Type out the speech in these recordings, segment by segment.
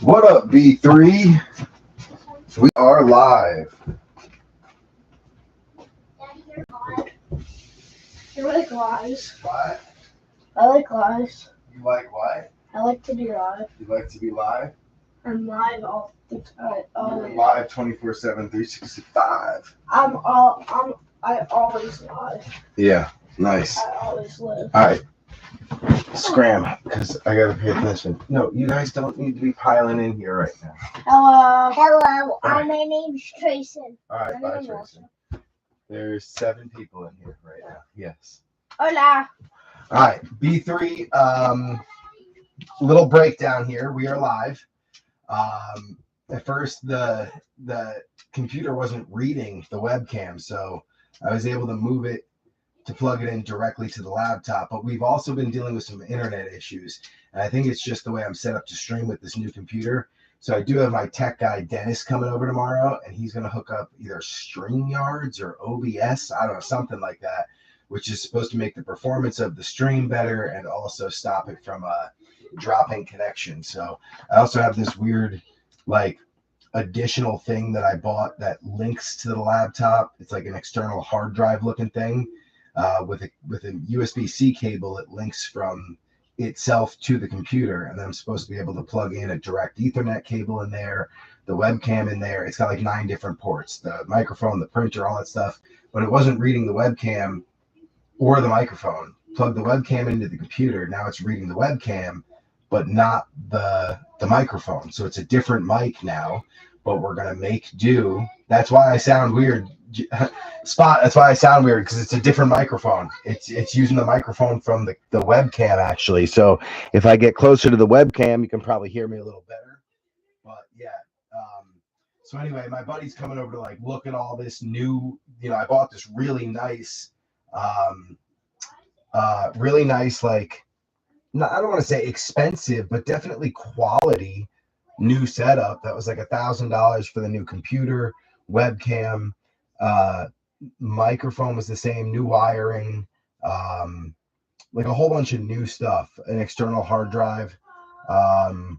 What up, B3? We are live. I like lives. What? I like lives. You like what? I like to be live. You like to be live? I'm live all the time. You're live 24/7, 365. I always live. Yeah, nice. I always live. All right. Scram, because I gotta pay attention. No, you guys don't need to be piling in here right now. Hello. Hello, Right. my name's Tracy. All right, My bye, name is Tracy. There's 7 people in here right now. Yes. Hola. All right, B3. Little breakdown here. We are live. At first, the computer wasn't reading the webcam, so I was able to move it to plug it in directly to the laptop. But we've also been dealing with some internet issues, and I think it's just the way I'm set up to stream with this new computer. So I do have my tech guy Dennis coming over tomorrow, and he's going to hook up either StreamYards or OBS, I don't know, something like that, which is supposed to make the performance of the stream better and also stop it from dropping connection. So I also have this weird, like, additional thing that I bought that links to the laptop. It's like an external hard drive looking thing. With a USB-C cable, it links from itself to the computer, and then I'm supposed to be able to plug in a direct Ethernet cable in there, the webcam in there. It's got like 9 different ports, the microphone, the printer, all that stuff, but it wasn't reading the webcam or the microphone. Plug the webcam into the computer, now it's reading the webcam, but not the microphone. So it's a different mic now, but we're gonna make do. That's why I sound weird. Spot, that's why I sound weird, because it's a different microphone. It's using the microphone from the webcam, actually. So if I get closer to the webcam, you can probably hear me a little better. But yeah. So anyway, my buddy's coming over to like look at all this new, I bought this really nice like, I don't want to say expensive, but definitely quality new setup that was like $1,000 for the new computer, webcam, microphone was the same, new wiring, like a whole bunch of new stuff, an external hard drive, and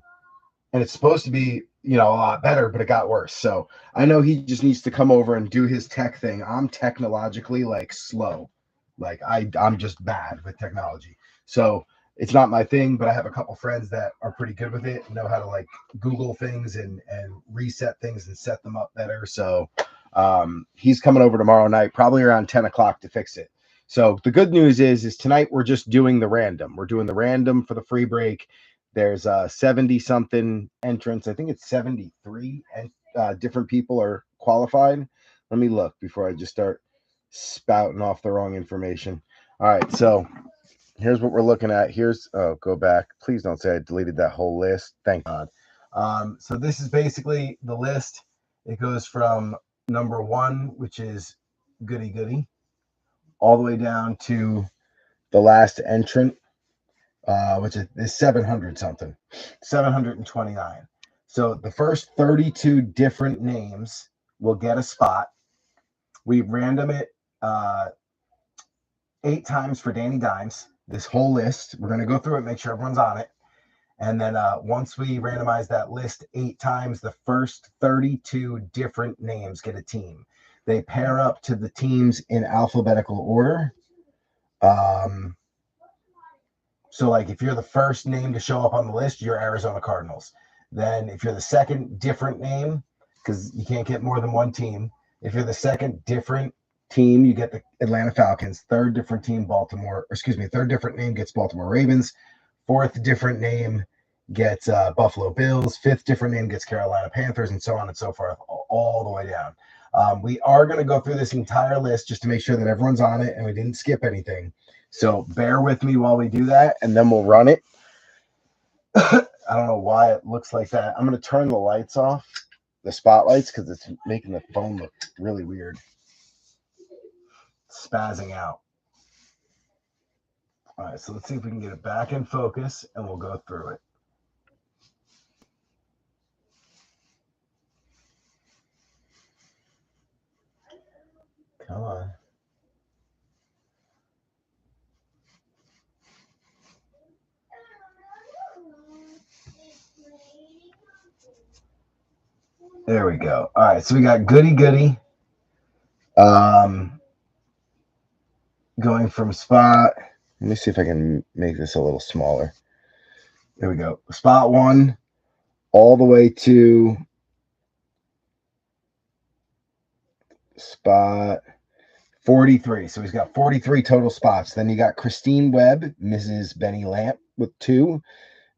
it's supposed to be a lot better, but it got worse. So I know he just needs to come over and do his tech thing. I'm technologically like slow, like I'm just bad with technology, so it's not my thing, but I have a couple friends that are pretty good with it and know how to like Google things and reset things and set them up better. So he's coming over tomorrow night, probably around 10 o'clock to fix it. So the good news is tonight we're just doing the random. We're doing the random for the free break. There's 70 something entrants. I think it's 73 and different people are qualified. Let me look before I just start spouting off the wrong information. All right, so here's what we're looking at. Go back. Please don't say I deleted that whole list. Thank God. So this is basically the list. It goes from number 1, which is goody goody, all the way down to the last entrant, which is 700 something, 729. So the first 32 different names will get a spot. We random it 8 times for Danny Dimes. This whole list, we're going to go through it, make sure everyone's on it. And then once we randomize that list 8 times, the first 32 different names get a team. They pair up to the teams in alphabetical order. So like if you're the first name to show up on the list, you're Arizona Cardinals. Then if you're the second different name, because you can't get more than one team, if you're the second different team, you get the Atlanta Falcons. Third different name gets Baltimore Ravens. Fourth different name gets Buffalo Bills. Fifth different name gets Carolina Panthers, and so on and so forth, all the way down. We are going to go through this entire list just to make sure that everyone's on it and we didn't skip anything. So bear with me while we do that, and then we'll run it. I don't know why it looks like that. I'm going to turn the lights off, the spotlights, because it's making the phone look really weird. Spazzing out. All right, so let's see if we can get it back in focus, and we'll go through it. Come on. There we go. All right, so we got Goody Goody. Um, going from spot. Let me see if I can make this a little smaller. There we go. Spot 1 all the way to spot 43. So he's got 43 total spots. Then you got Christine Webb, Mrs. Benny Lamp with 2.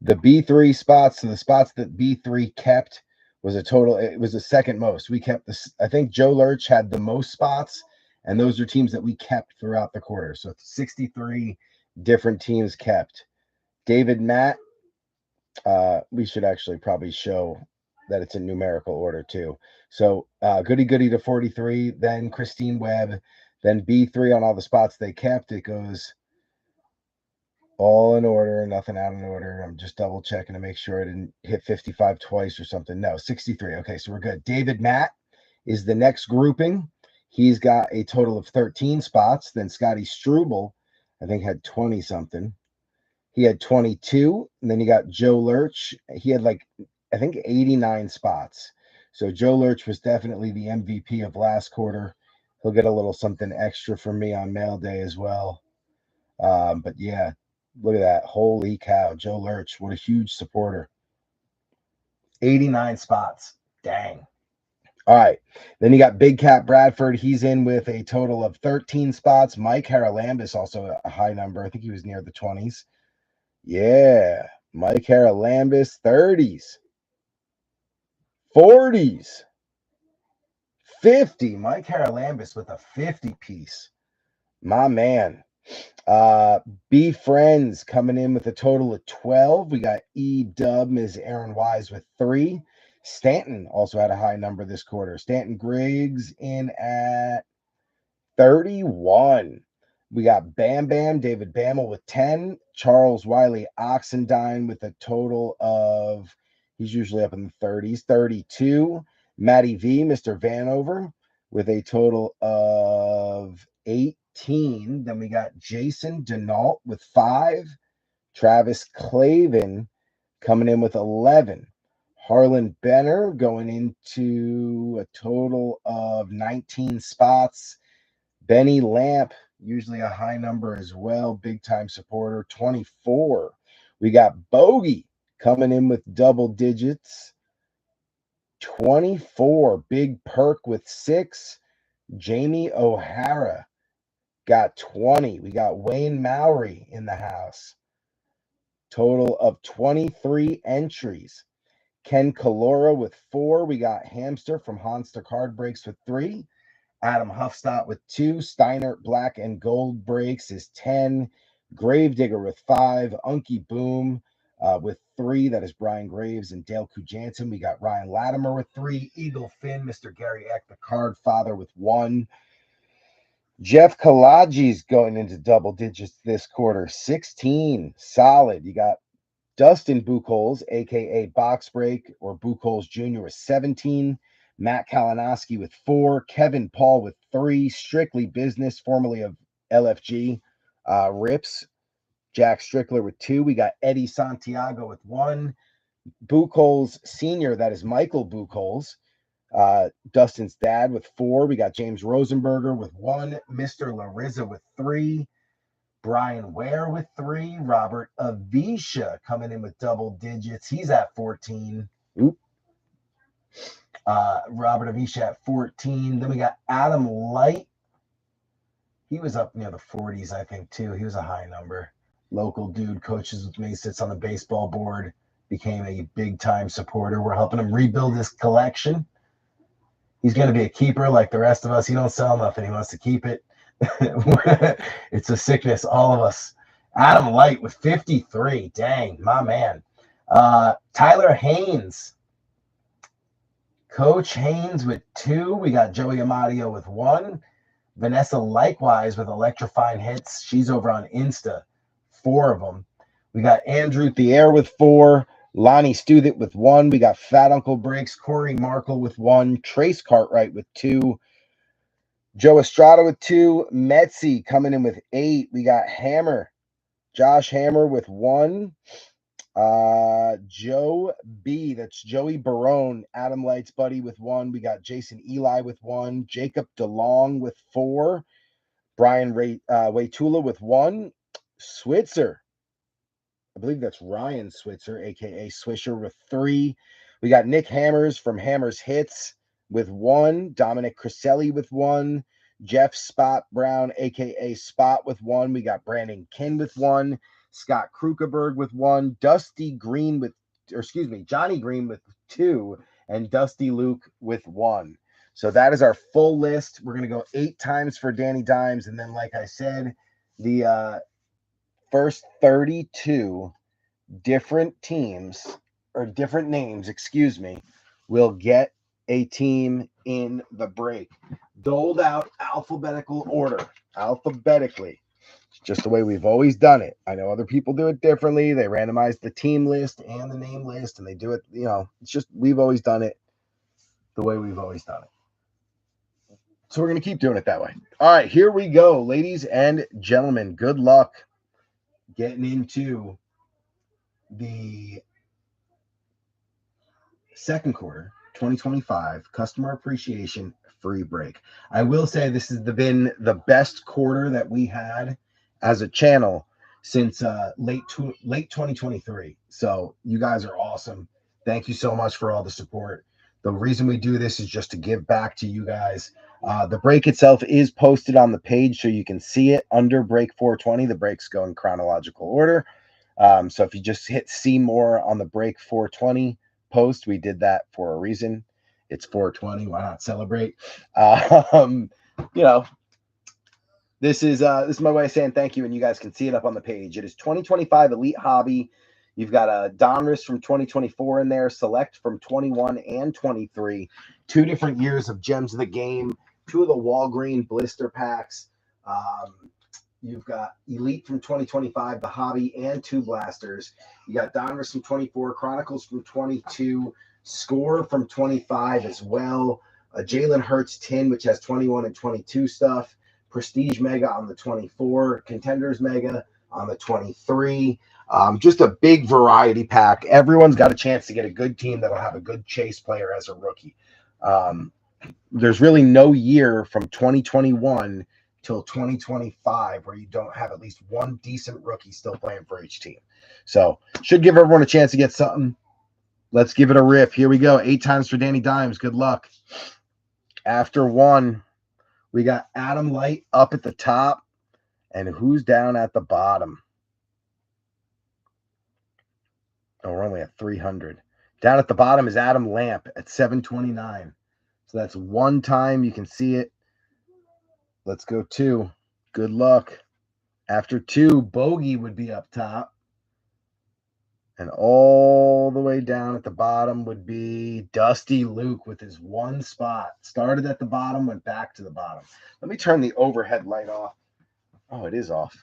The B3 spots, so the spots that B3 kept was a total, it was the second most. We kept this, I think Joe Lurch had the most spots, and those are teams that we kept throughout the quarter. So 63 different teams kept. David Matt, we should actually probably show that it's in numerical order too. So Goody Goody to 43, then Christine Webb, then B3 on all the spots they kept. It goes all in order, nothing out of order. I'm just double checking to make sure I didn't hit 55 twice or something. No, 63. Okay, so we're good. David Matt is the next grouping. He's got a total of 13 spots. Then Scotty Struble, I think, had 20 something. He had 22. And then you got Joe Lurch. He had I think 89 spots. So Joe Lurch was definitely the MVP of last quarter. He'll get a little something extra from me on mail day as well. But yeah, look at that. Holy cow. Joe Lurch, what a huge supporter. 89 spots. Dang. All right. Then you got Big Cat Bradford. He's in with a total of 13 spots. Mike Haralambis, also a high number. I think he was near the 20s. Yeah. Mike Haralambis, 30s, 40s, 50. Mike Haralambis with a 50 piece. My man. Be Friends coming in with a total of 12. We got E Dub, Ms. Aaron Wise with 3. Stanton also had a high number this quarter. Stanton Griggs in at 31. We got Bam Bam, David Bammel with 10. Charles Wiley Oxendine with a total of, he's usually up in the 30s, 32. Matty V, Mr. Vanover, with a total of 18. Then we got Jason Denault with 5. Travis Clavin coming in with 11. Harlan Benner going into a total of 19 spots. Benny Lamp, usually a high number as well, big time supporter, 24. We got Bogey coming in with double digits, 24. Big Perk with 6. Jamie O'Hara got 20. We got Wayne Mowry in the house. Total of 23 entries. Ken Kalora with 4. We got Hamster from Honster Card Breaks with 3. Adam Huffstott with 2. Steiner Black and Gold Breaks is 10. Gravedigger with 5. Unky Boom with 3. That is Brian Graves and Dale Kujansen. We got Ryan Latimer with 3. Eagle Finn, Mr. Gary Eck, the Card Father with 1. Jeff Kalaji's going into double digits this quarter, 16. Solid. You got Dustin Buchholz, a.k.a. Box Break, or Buchholz Jr. with 17. Matt Kalinowski with 4. Kevin Paul with 3. Strictly Business, formerly of LFG. Rips. Jack Strickler with 2. We got Eddie Santiago with 1. Buchholz Sr., that is Michael Buchholz. Dustin's dad with 4. We got James Rosenberger with 1. Mr. Larissa with 3. Brian Ware with 3. Robert Avisha coming in with double digits. He's at 14. Oop. Robert Avisha at 14. Then we got Adam Light. He was up near the 40s, I think, too. He was a high number. Local dude, coaches with me, sits on the baseball board, became a big-time supporter. We're helping him rebuild his collection. He's going to be a keeper like the rest of us. He don't sell nothing. He wants to keep it. It's a sickness, all of us. Adam Light with 53. Dang, my man. Tyler Haynes. Coach Haynes with 2. We got Joey Amadio with 1. Vanessa likewise with electrifying hits. She's over on Insta. 4 of them. We got Andrew Thier with 4. Lonnie Studit with 1. We got Fat Uncle Breaks. Corey Markle with 1. Trace Cartwright with 2. Joe Estrada with 2. Metzi coming in with 8. We got Hammer. Josh Hammer with 1. Joe B. That's Joey Barone. Adam Light's buddy with 1. We got Jason Eli with 1. Jacob DeLong with 4. Brian Waytula with 1. Switzer. I believe that's Ryan Switzer, aka Swisher, with 3. We got Nick Hammers from Hammers Hits with 1. Dominic Criselli with 1. Jeff Spot Brown, aka Spot, with 1. We got Brandon Kin with 1. Scott Krukerberg with 1. Johnny Green with 2, and Dusty Luke with 1. So that is our full list. We're gonna go 8 times for Danny Dimes, and then, like I said, the first 32 different teams, or different names, will get a team in the break, doled out alphabetical order, alphabetically. It's just the way we've always done it. I know other people do it differently. They randomize the team list and the name list, and they do it, it's just, we've always done it the way we've always done it. So we're going to keep doing it that way. All right, here we go, ladies and gentlemen. Good luck getting into the second quarter 2025 customer appreciation free break. I will say this has been the best quarter that we had as a channel since late 2023. So you guys are awesome. Thank you so much for all the support. The reason we do this is just to give back to you guys. The break itself is posted on the page, so you can see it under break 420. The breaks go in chronological order. So if you just hit see more on the break 420 post, we did that for a reason. It's 420. Why not celebrate? This is my way of saying thank you, and you guys can see it up on the page. It is 2025 Elite Hobby. You've got a Donruss from 2024 in there, Select from 21 and 23. 2 different years of Gems of the Game, 2 of the Walgreen blister packs. You've got Elite from 2025, the Hobby, and 2 blasters. You got Donruss from 24, Chronicles from 22, Score from 25 as well. A Jalen Hurts tin, which has 21 and 22 stuff. Prestige Mega on the 24. Contenders Mega on the 23. Just a big variety pack. Everyone's got a chance to get a good team that'll have a good chase player as a rookie. There's really no year from 2021 till 2025 where you don't have at least one decent rookie still playing for each team. So should give everyone a chance to get something. Let's give it a rip. Here we go. 8 times for Danny Dimes. Good luck. After 1, we got Adam Light up at the top. And who's down at the bottom? Oh, we're only at 300. Down at the bottom is Adam Lamp at 729. So that's 1 time. You can see it. Let's go 2. Good luck. After 2, Bogey would be up top. And all the way down at the bottom would be Dusty Luke with his 1 spot. Started at the bottom, went back to the bottom. Let me turn the overhead light off. Oh, it is off.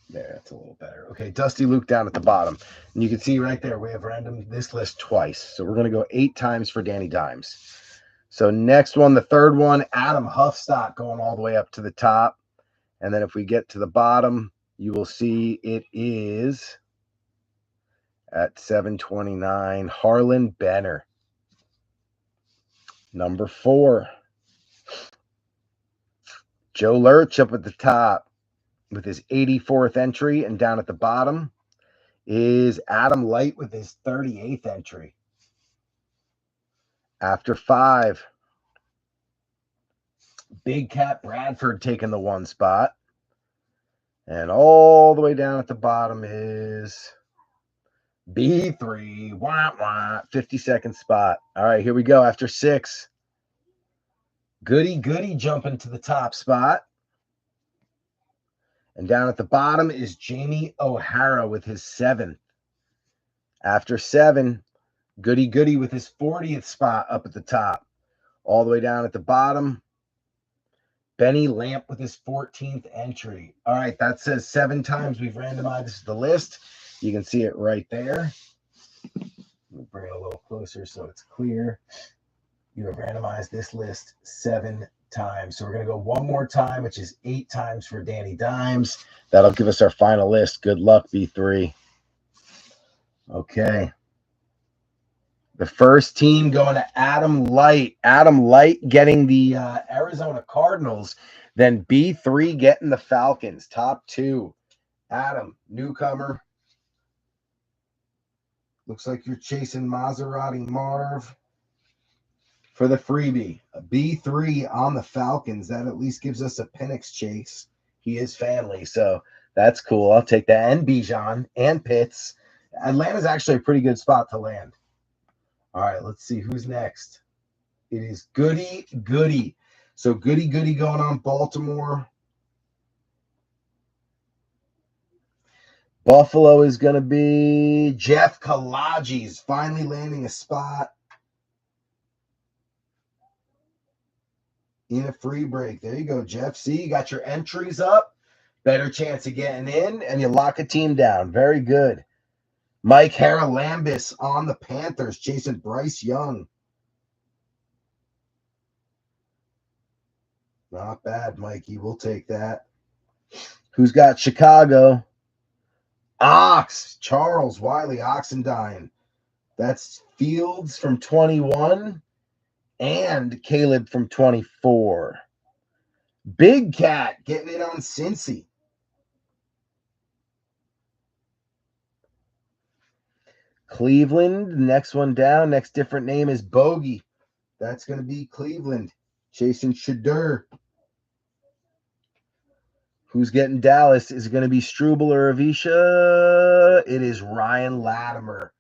There, that's a little better. Okay, Dusty Luke down at the bottom. And you can see right there, we have random this list twice. So we're going to go 8 times for Danny Dimes. So next one, the third one, Adam Huffstock going all the way up to the top. And then if we get to the bottom, you will see it is at 729, Harlan Benner. Number 4, Joe Lurch up at the top with his 84th entry, and down at the bottom is Adam Light with his 38th entry. After 5, Big Cat Bradford taking the 1 spot. And all the way down at the bottom is B3, 52nd spot. All right, here we go. After 6, Goody jumping to the top spot. And down at the bottom is Jamie O'Hara with his 7th. After 7, Goody with his 40th spot up at the top. All the way down at the bottom, Benny Lamp with his 14th entry. All right, that says 7 times we've randomized the list. You can see it right there. Let me bring it a little closer so it's clear. You have randomized this list 7 times. So we're going to go one more time, which is 8 times for Danny Dimes. That'll give us our final list. Good luck, B3. Okay. The first team going to Adam Light. Adam Light getting the Arizona Cardinals. Then B3 getting the Falcons. Top 2. Adam, newcomer. Looks like you're chasing Maserati Marv for the freebie. A B3 on the Falcons. That at least gives us a Penix chase. He is family, so that's cool. I'll take that. And Bijan and Pitts. Atlanta's actually a pretty good spot to land. All right, let's see who's next. It is Goody Goody. So Goody Goody going on Baltimore. Buffalo is going to be Jeff Kalaji's finally landing a spot in a free break. There you go, Jeff. See, you got your entries up. Better chance of getting in, and you lock a team down. Very good. Mike Haralambis on the Panthers, chasing Bryce Young. Not bad, Mikey. We'll take that. Who's got Chicago? Ox, Charles Wiley, Oxendine. That's Fields from 21 and Caleb from 24. Big Cat getting it on Cincy. Cleveland, next one down. Next different name is Bogey. That's going to be Cleveland. Chasing Shadur. Who's getting Dallas? Is it going to be Struble or Avisha? It is Ryan Latimer.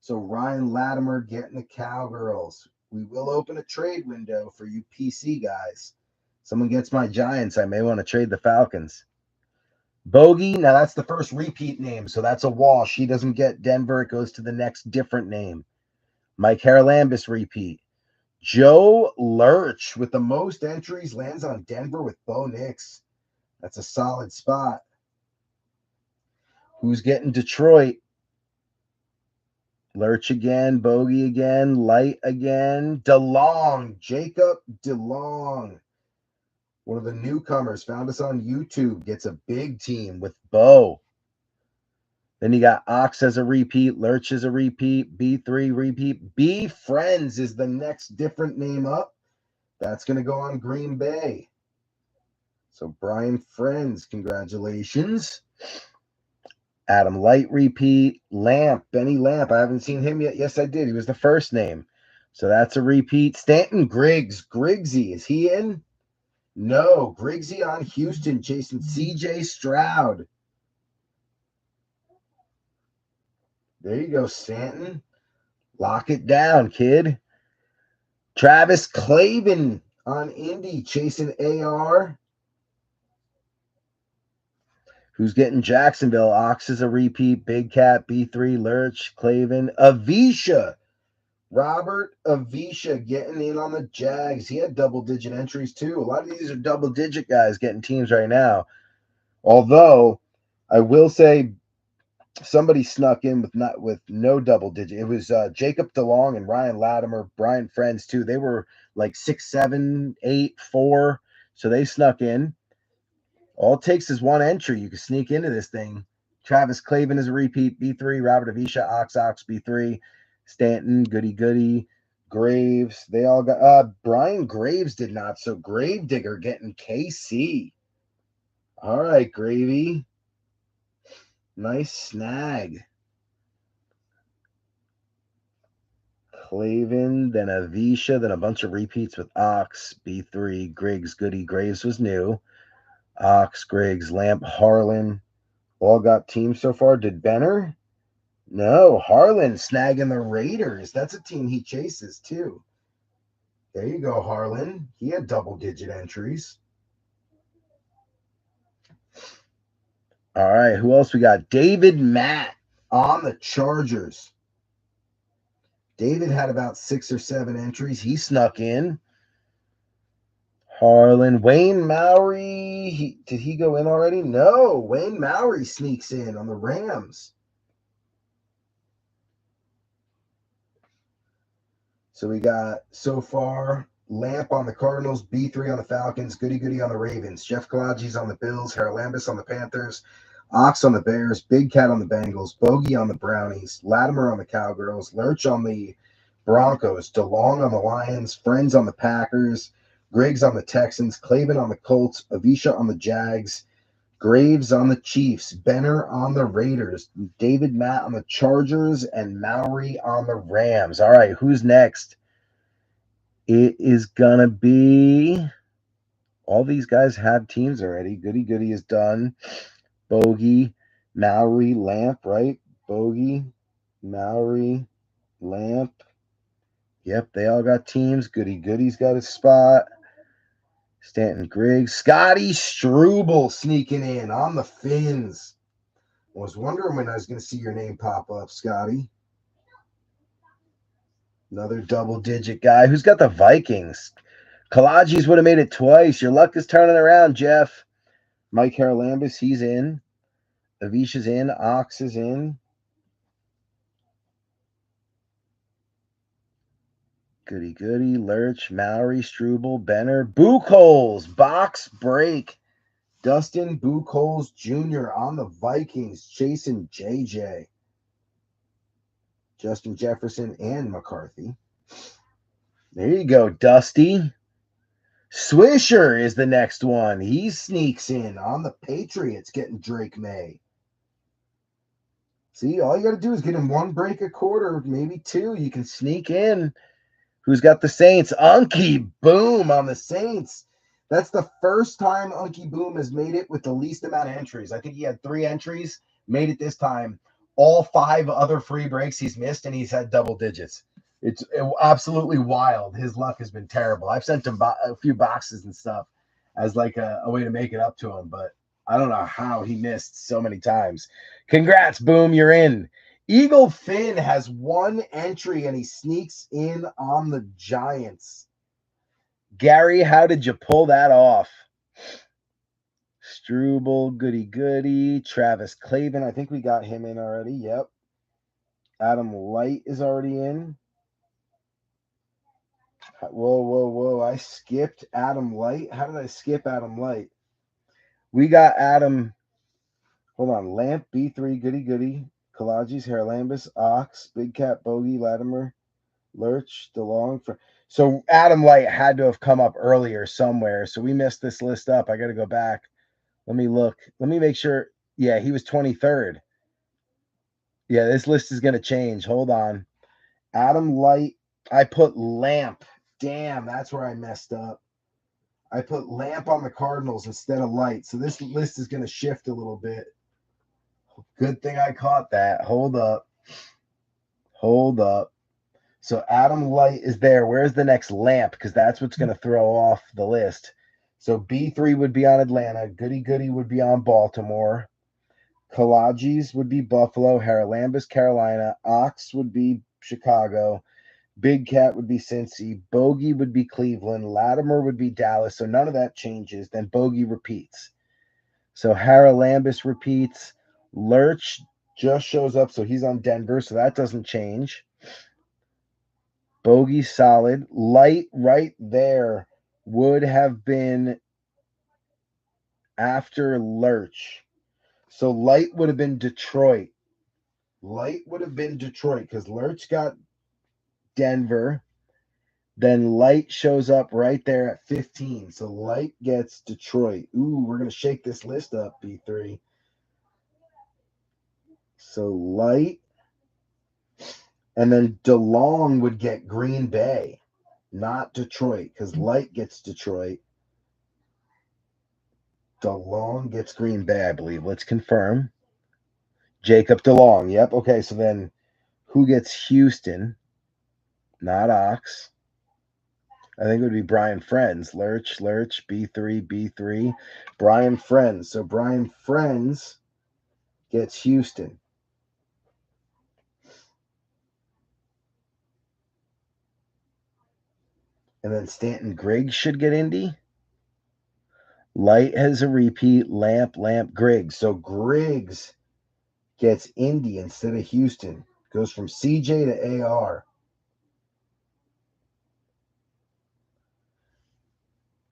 So Ryan Latimer getting the Cowgirls. We will open a trade window for you PC guys. Someone gets my Giants, I may want to trade the Falcons. Bogey, now that's the first repeat name, so that's a wash. He doesn't get Denver. It goes to the next different name. Mike Haralambis repeat. Joe Lurch with the most entries lands on Denver with Bo Nix. That's a solid spot. Who's getting Detroit? Lurch again, Bogey again, Light again. DeLong, Jacob DeLong. One of the newcomers, found us on YouTube, gets a big team with Bo. Then you got Ox as a repeat, Lurch as a repeat, B3 repeat. B Friends is the next different name up. That's going to go on Green Bay. So Brian Friends, congratulations. Adam Light repeat. Lamp, Benny Lamp. I haven't seen him yet. Yes, I did. He was the first name. So that's a repeat. Stanton Griggs. Griggsy, is he in? No. Griggsy on Houston, chasing CJ Stroud. There you go, Stanton. Lock it down, kid. Travis Clavin on Indy, chasing AR. Who's getting Jacksonville? Ox is a repeat. Big Cat, B3, Lurch, Clavin. Avisha. Robert Avisha getting in on the Jags. He had double-digit entries, too. A lot of these are double-digit guys getting teams right now. Although, I will say somebody snuck in with no double-digit. It was Jacob DeLong and Ryan Latimer, Brian Friends, too. They were like 6, 7, 8, 4. So they snuck in. All it takes is one entry. You can sneak into this thing. Travis Clavin is a repeat. B3, Robert Avisha, Ox, B3, Stanton, Goody, Graves. They all got Brian Graves did not. So Gravedigger getting KC. All right, Gravy. Nice snag. Clavin, then Avisha, then a bunch of repeats with Ox, B3, Griggs, Goody. Graves was new. Ox, Griggs, Lamp, Harlan, all got teams so far. Did Benner? No, Harlan snagging the Raiders. That's a team he chases too. There you go, Harlan. He had double-digit entries. All right, who else we got? David Matt on the Chargers. David had about 6 or 7 entries. He snuck in. Harlan, Wayne Maury. Did he go in already? No, Wayne Maury sneaks in on the Rams. So we got so far Lamp on the Cardinals, B3 on the Falcons, Goody Goody on the Ravens, Jeff Kalaji's on the Bills, Haralambis on the Panthers, Ox on the Bears, Big Cat on the Bengals, Bogey on the Brownies, Latimer on the Cowgirls, Lurch on the Broncos, DeLong on the Lions, Friends on the Packers, Griggs on the Texans, Clavin on the Colts, Avisha on the Jags, Graves on the Chiefs, Benner on the Raiders, David Matt on the Chargers, and Mowry on the Rams. All right, who's next? It is gonna be all these guys have teams already. Goody Goody is done. Bogey, Mowry, Lamp, right? Bogey, Mowry, Lamp. Yep, they all got teams. Goody Goody's got a spot. Stanton Griggs. Scotty Struble sneaking in on the Fins. I was wondering when I was going to see your name pop up, Scotty. Another double-digit guy. Who's got the Vikings? Kalaji's would have made it twice. Your luck is turning around, Jeff. Mike Haralambis, he's in. Avisha's in. Ox is in. Goody Goody, Lurch, Mowry, Struble, Benner, Buchholz, box break. Dustin Buchholz Jr. on the Vikings, chasing JJ. Justin Jefferson and McCarthy. There you go, Dusty. Swisher is the next one. He sneaks in on the Patriots, getting Drake May. See, all you got to do is get him one break a quarter, maybe two. You can sneak in. Who's got the Saints? Unky Boom on the Saints. That's the first time Unky Boom has made it with the least amount of entries. I think he had 3 entries, made it this time. All 5 other free breaks he's missed, and he's had double digits. It's absolutely wild. His luck has been terrible. I've sent him a few boxes and stuff as like a way to make it up to him, but I don't know how he missed so many times. Congrats, Boom. You're in. Eagle Finn has 1 entry, and he sneaks in on the Giants. Gary, how did you pull that off? Struble, Goody Goody, Travis Clavin. I think we got him in already. Yep. Adam Light is already in. Whoa. I skipped Adam Light. How did I skip Adam Light? We got Adam. Hold on. Lamp, B3, Goody Goody, Kalaji's, Haralambis, Ox, Big Cat, Bogey, Latimer, Lurch, DeLong. So Adam Light had to have come up earlier somewhere. So we messed this list up. I got to go back. Let me look. Let me make sure. Yeah, he was 23rd. Yeah, this list is going to change. Hold on. Adam Light. I put Lamp. Damn, that's where I messed up. I put Lamp on the Cardinals instead of Light. So this list is going to shift a little bit. Good thing I caught that. Hold up. So Adam Light is there. Where's the next Lamp? Because that's what's going to throw off the list. So B3 would be on Atlanta. Goody Goody would be on Baltimore. Kalaji's would be Buffalo. Haralambis, Carolina. Ox would be Chicago. Big Cat would be Cincy. Bogey would be Cleveland. Latimer would be Dallas. So none of that changes. Then Bogey repeats. So Haralambis repeats. Lurch just shows up. So he's on Denver. So that doesn't change. Bogey solid. Light right there would have been after Lurch. So Light would have been Detroit. Because Lurch got Denver. Then Light shows up right there at 15. So Light gets Detroit. Ooh, we're going to shake this list up, B3. So Light. And then DeLong would get Green Bay, not Detroit, because Light gets Detroit. DeLong gets Green Bay, I believe. Let's confirm. Jacob DeLong. Yep. Okay, so then who gets Houston? Not Ox. I think it would be Brian Friends. Lurch, B3. Brian Friends. So Brian Friends gets Houston. And then Stanton Griggs should get Indy. Light has a repeat. Lamp, Griggs. So Griggs gets Indy instead of Houston. Goes from CJ to AR.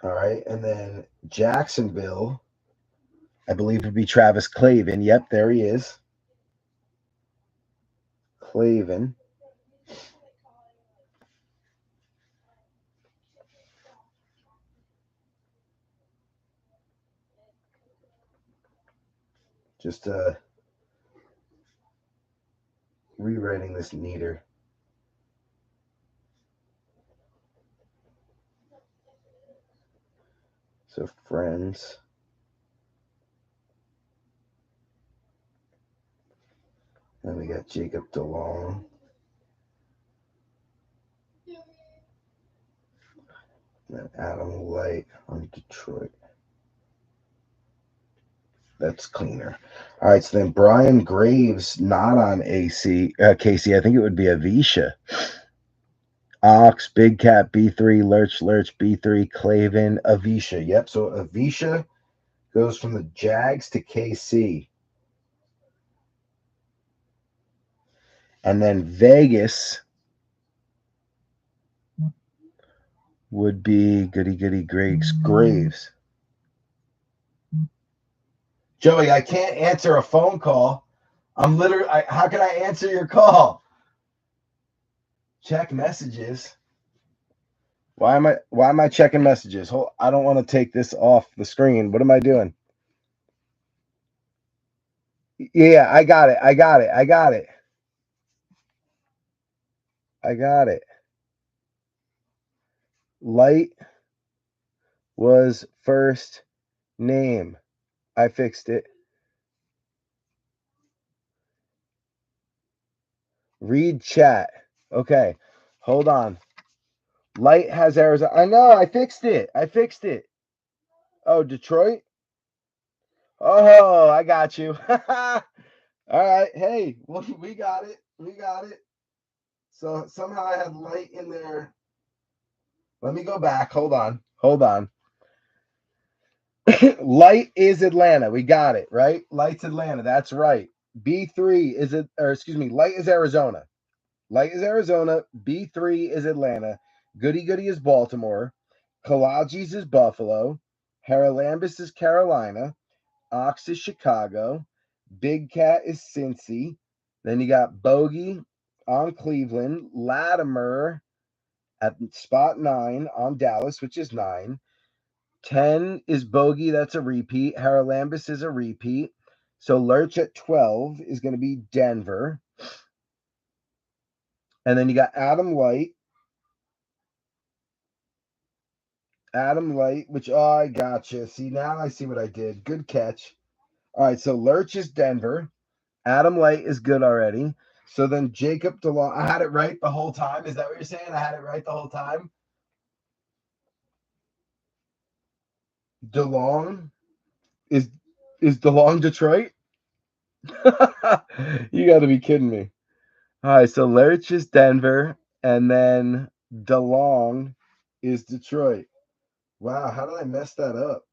All right. And then Jacksonville, I believe would be Travis Clavin. Yep, there he is. Clavin. Just rewriting this neater. So friends. Then we got Jacob DeLong. And then Adam Light on Detroit. That's cleaner. All right, so then Brian Graves not on KC. I think it would be Avisha. Ox, Big Cat, B3, Lurch, B3, Clavin, Avisha. Yep, so Avisha goes from the Jags to KC. And then Vegas would be Goody Graves. Joey, I can't answer a phone call. I'm literally, how can I answer your call? Check messages. Why am I checking messages? I don't want to take this off the screen. What am I doing? Yeah, I got it. Light was first name. I fixed it. Read chat. Okay. Hold on. Light has Arizona. I know. I fixed it. Oh, Detroit? Oh, I got you. All right. Hey, we got it. So somehow I had Light in there. Let me go back. Hold on. Light is Atlanta. We got it, right? Light's Atlanta. That's right. B3 is it, or excuse me, Light is Arizona. B3 is Atlanta. Goody is Baltimore. Kalaji's is Buffalo. Haralambus is Carolina. Ox is Chicago. Big Cat is Cincy. Then you got Bogey on Cleveland. Latimer at spot 9 on Dallas, which is 9. 10 is Bogey. That's a repeat. Haralambus is a repeat. So Lurch at 12 is going to be Denver. And then you got Adam Light. Which, I gotcha. See, now I see what I did. Good catch. All right, so Lurch is Denver. Adam Light is good already. So then Jacob DeLong. I had it right the whole time. Is that what you're saying? I had it right the whole time? DeLong is DeLong Detroit? You got to be kidding me. All right, so Lurch is Denver, and then DeLong is Detroit. Wow, how did I mess that up?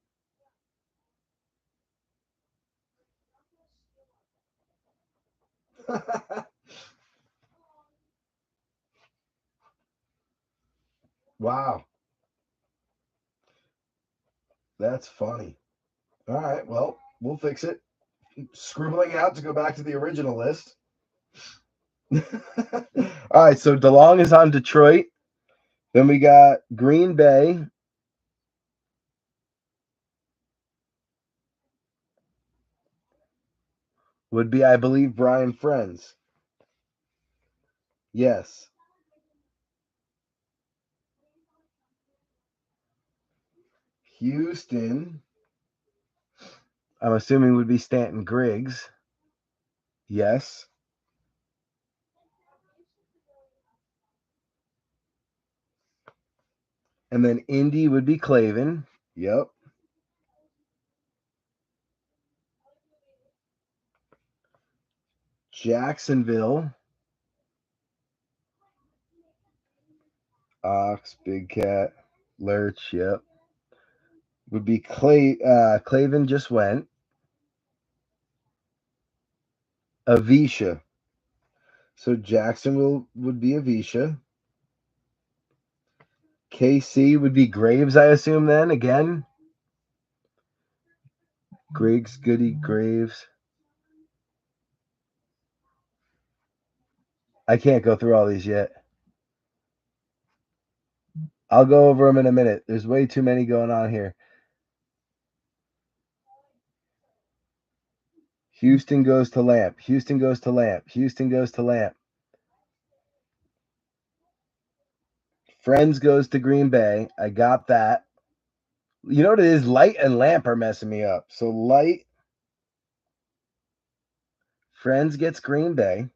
Wow, that's funny. All right, well, we'll fix it. Scribbling out to go back to the original list. All right, so DeLong is on Detroit. Then we got Green Bay. Would be, I believe, Brian Friends. Yes. Houston, I'm assuming would be Stanton Griggs. Yes. And then Indy would be Clavin. Yep. Jacksonville. Ox, Big Cat, Lurch. Yep. Would be Clavin just went. Avisha. So Jacksonville would be Avisha. KC would be Graves, I assume, then, again. Griggs, Goody, Graves. I can't go through all these yet. I'll go over them in a minute. There's way too many going on here. Houston goes to Lamp. Houston goes to Lamp. Houston goes to Lamp. Friends goes to Green Bay. I got that. You know what it is? Light and Lamp are messing me up. So Light, Friends gets Green Bay.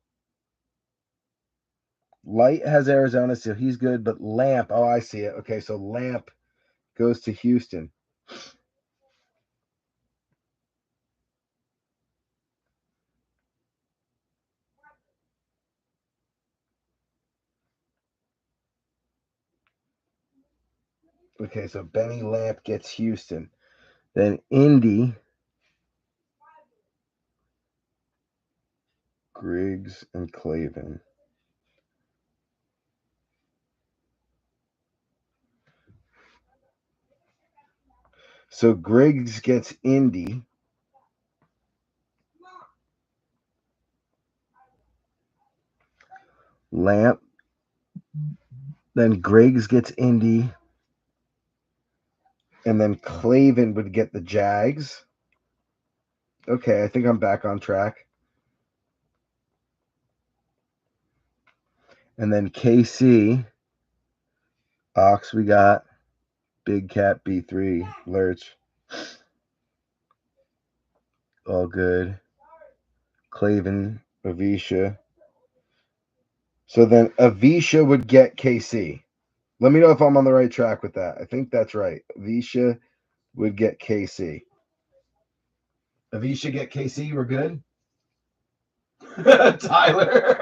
Light has Arizona, so he's good. But Lamp, oh, I see it. Okay, so Lamp goes to Houston. Okay, so Benny Lamp gets Houston. Then Indy, Griggs, and Clavin. So Griggs gets Indy. Lamp. Then Griggs gets Indy. And then Clavin would get the Jags. Okay, I think I'm back on track. And then KC, Ox, we got Big Cat B3, Lurch. All good. Clavin, Avisha. So then Avisha would get KC. Let me know if I'm on the right track with that. I think that's right. Avisha would get KC. Avisha get KC, we're good? Tyler.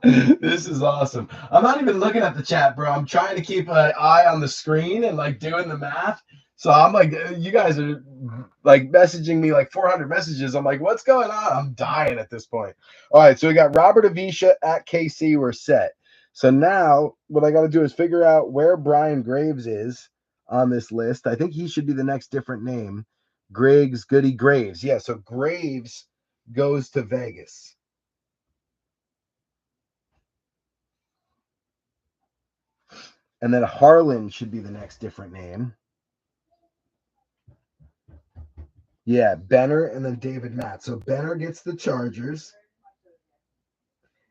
This is awesome. I'm not even looking at the chat, bro. I'm trying to keep an eye on the screen and like doing the math. So I'm like, you guys are like messaging me like 400 messages. I'm like, what's going on? I'm dying at this point. All right, so we got Robert Avisha at KC. We're set. So now what I got to do is figure out where Brian Graves is on this list. I think he should be the next different name. Griggs, Goody, Graves. Yeah, so Graves goes to Vegas. And then Harlan should be the next different name. Yeah, Benner and then David Matt. So Benner gets the Chargers.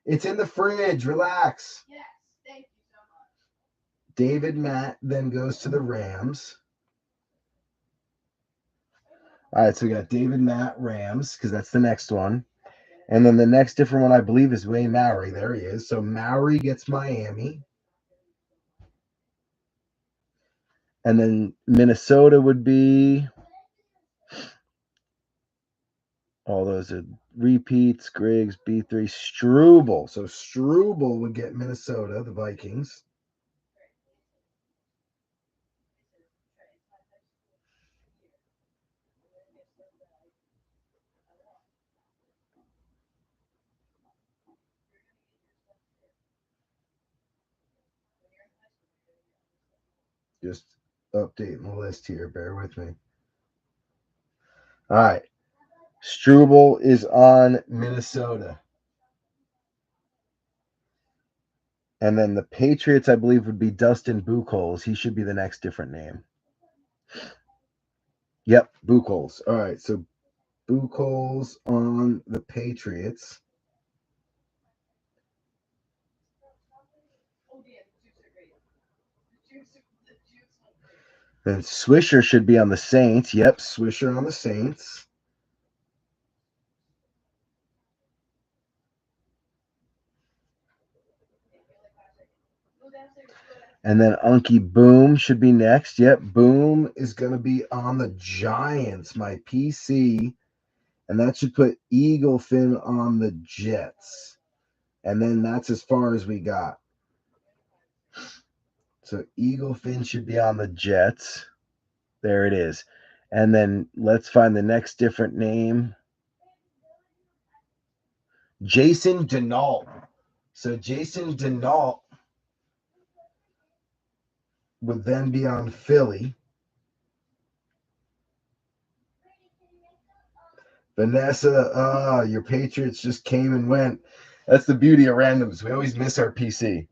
It's in the fridge. Relax. Yes, thank you so much. David Matt then goes to the Rams. All right, so we got David Matt, Rams, because that's the next one. And then the next different one, I believe, is Wayne Maury. There he is. So Maury gets Miami. And then Minnesota would be... All those are repeats. Griggs, B3, Struble. So Struble would get Minnesota, the Vikings. Just updating the list here. Bear with me. All right. Struble is on Minnesota. And then the Patriots, I believe, would be Dustin Buchholz. He should be the next different name. Yep, Buchholz. All right, so Buchholz on the Patriots. Then Swisher should be on the Saints. Yep, Swisher on the Saints. And then Unky Boom should be next. Yep, Boom is going to be on the Giants, my PC. And that should put Eagle Fin on the Jets. And then that's as far as we got. So Eagle Fin should be on the Jets. There it is. And then let's find the next different name. Jason Denault. So Jason Denault would then be on Philly. Vanessa, your Patriots just came and went. That's the beauty of randoms. We always miss our PC.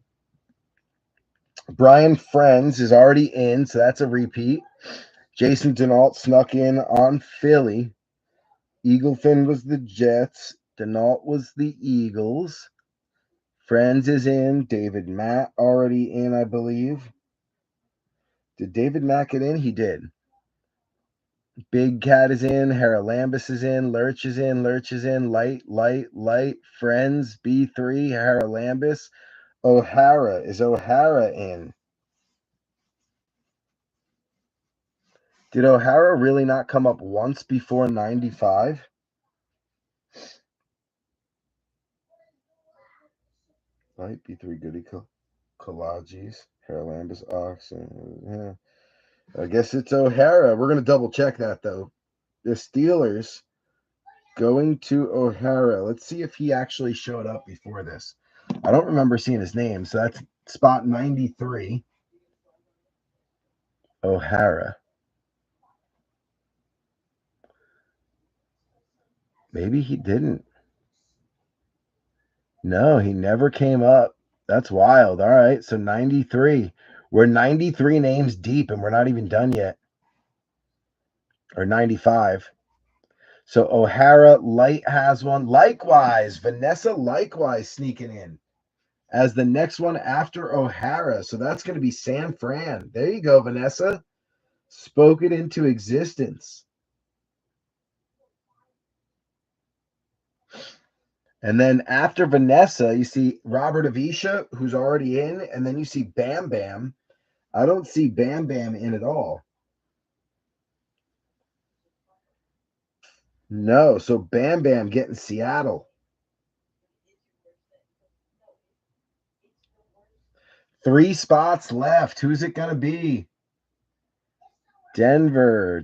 Brian Friends is already in, so that's a repeat. Jason Denault snuck in on Philly. Eaglefin was the Jets. Denault was the Eagles. Friends is in. David Matt already in, I believe. Did David Matt get in? He did. Big Cat is in. Harold Lambus is in. Lurch is in. Lurch is in. Light. Friends, B3. Harold Lambus. O'Hara. Is O'Hara in? Did O'Hara really not come up once before 95? Light, B3, Goody, Collages. Harold Lambus, Oxen. Yeah. I guess it's O'Hara. We're going to double check that, though. The Steelers going to O'Hara. Let's see if he actually showed up before this. I don't remember seeing his name, so that's spot 93. O'Hara. Maybe he didn't. No, he never came up. That's wild. All right, so 93. We're 93 names deep, and we're not even done yet. Or 95. So O'Hara Light has one. Likewise, Vanessa likewise sneaking in as the next one after O'Hara. So that's going to be San Fran. There you go, Vanessa. Spoke it into existence. And then after Vanessa, you see Robert Avisha, who's already in, and then you see Bam Bam. I don't see Bam Bam in at all. No, so Bam Bam getting Seattle. 3 spots left. Who's it gonna be? Tampa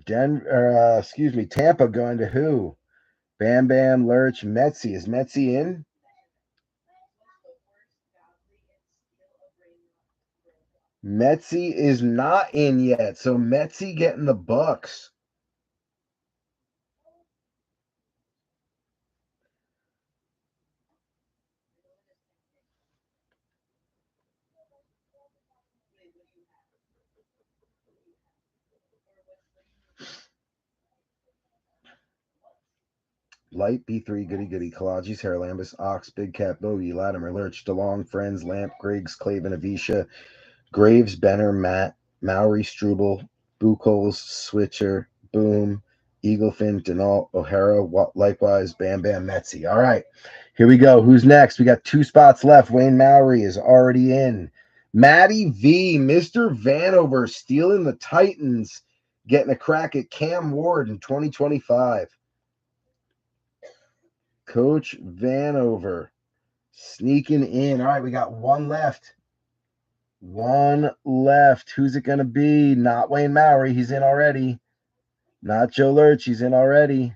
going to who? Bam Bam, Lurch, Metzi. Is Metzi in? Metzi is not in yet. So Metzi getting the Bucks. Light, B3, Goody, Collages, Hair Lambus, Ox, Big Cat, Bogey, Latimer, Lurch, DeLong, Friends, Lamp, Griggs, Clavin, Avisha, Graves, Benner, Matt, Mowry, Struble, Buchholz, Switcher, Boom, Eaglefin, Denault, O'Hara, likewise, Bam Bam, Metzi. All right, here we go. Who's next? We got 2 spots left. Wayne Mowry is already in. Matty V, Mr. Vanover, stealing the Titans, getting a crack at Cam Ward in 2025. Coach Vanover sneaking in. All right, we got 1 left. 1 left. Who's it going to be? Not Wayne Mowry. He's in already. Not Joe Lurch. He's in already.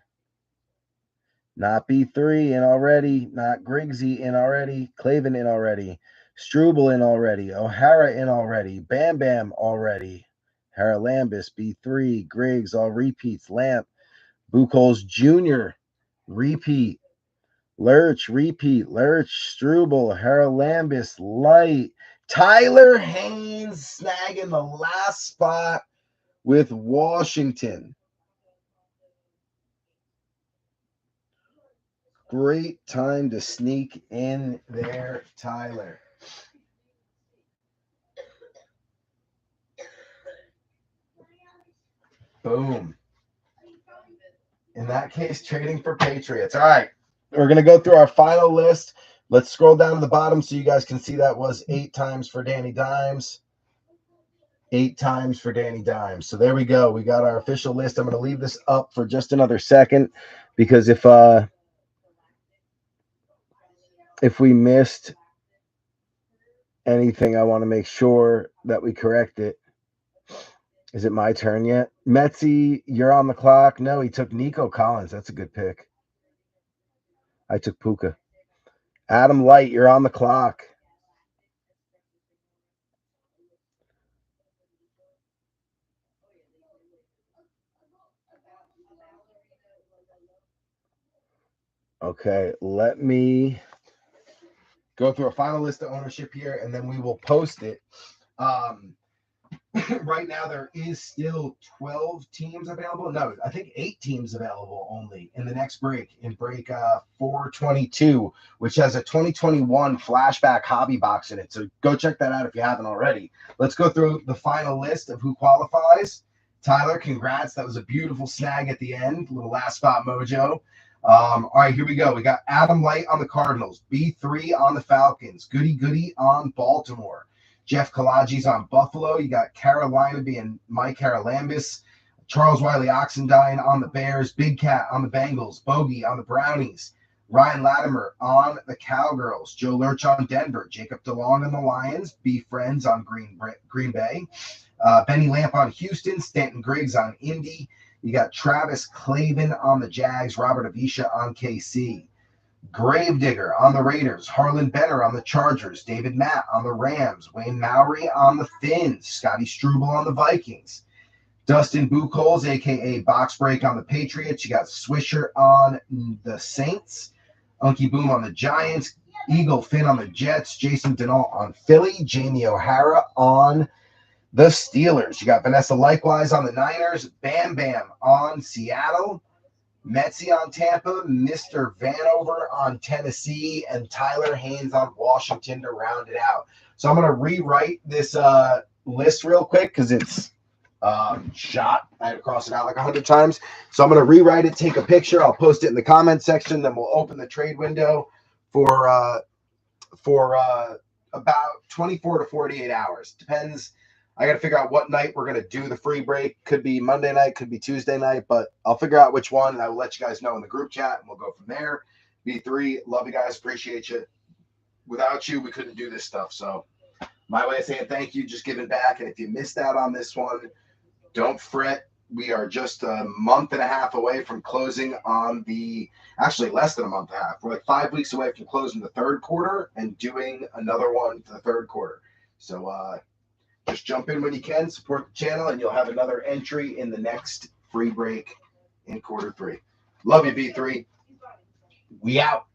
Not B3 in already. Not Griggsy in already. Clavin in already. Struble in already. O'Hara in already. Bam Bam already. Hara Lambus, B3. Griggs, all repeats. Lamp. Buchholz Jr. Repeat. Lurch, repeat. Lurch, Struble, Harold Lambus, Light. Tyler Haynes snagging the last spot with Washington. Great time to sneak in there, Tyler. Boom. In that case, trading for Patriots. All right. We're going to go through our final list. Let's scroll down to the bottom so you guys can see that was 8 times for Danny Dimes. 8 times for Danny Dimes. So there we go. We got our official list. I'm going to leave this up for just another second because if we missed anything, I want to make sure that we correct it. Is it my turn yet? Metzi, you're on the clock. No, he took Nico Collins. That's a good pick. I took Puka. Adam Light, you're on the clock. Okay, let me go through a final list of ownership here, and then we will post it. Um, right now, there is still 12 teams available. No, I think 8 teams available only in the next break, in break 422, which has a 2021 flashback hobby box in it. So go check that out if you haven't already. Let's go through the final list of who qualifies. Tyler, congrats. That was a beautiful snag at the end, little last spot mojo. All right, here we go. We got Adam Light on the Cardinals, B3 on the Falcons, Goody Goody on Baltimore, Jeff Kalaji's on Buffalo. You got Carolina being Mike Haralambis, Charles Wiley Oxendine on the Bears, Big Cat on the Bengals, Bogey on the Brownies, Ryan Latimer on the Cowgirls, Joe Lurch on Denver, Jacob DeLong on the Lions, B Friends on Green Bay, Benny Lamp on Houston, Stanton Griggs on Indy. You got Travis Clavin on the Jags, Robert Avisha on KC. Gravedigger on the Raiders, Harlan Benner on the Chargers, David Matt on the Rams, Wayne Mowry on the Finns, Scotty Struble on the Vikings, Dustin Buchholz, aka Box Break on the Patriots. You got Swisher on the Saints, Unky Boom on the Giants, Eagle Finn on the Jets, Jason Denault on Philly, Jamie O'Hara on the Steelers. You got Vanessa Likewise on the Niners, Bam Bam on Seattle, Metzi on Tampa, Mr. Vanover on Tennessee, and Tyler Haynes on Washington to round it out. So I'm going to rewrite this list real quick because it's shot. I had to cross it out like 100 times. So I'm going to rewrite it, take a picture. I'll post it in the comment section. Then we'll open the trade window for about 24 to 48 hours. Depends. I got to figure out what night we're going to do the free break. Could be Monday night, could be Tuesday night, but I'll figure out which one, and I will let you guys know in the group chat, and we'll go from there. B3, love you guys, appreciate you. Without you, we couldn't do this stuff. So my way of saying thank you, just giving back. And if you missed out on this one, don't fret. We are just a month and a half away from closing on actually less than a month and a half. We're like 5 weeks away from closing the third quarter and doing another one for the third quarter. So just jump in when you can, support the channel, and you'll have another entry in the next free break in quarter 3. Love you, B3. We out.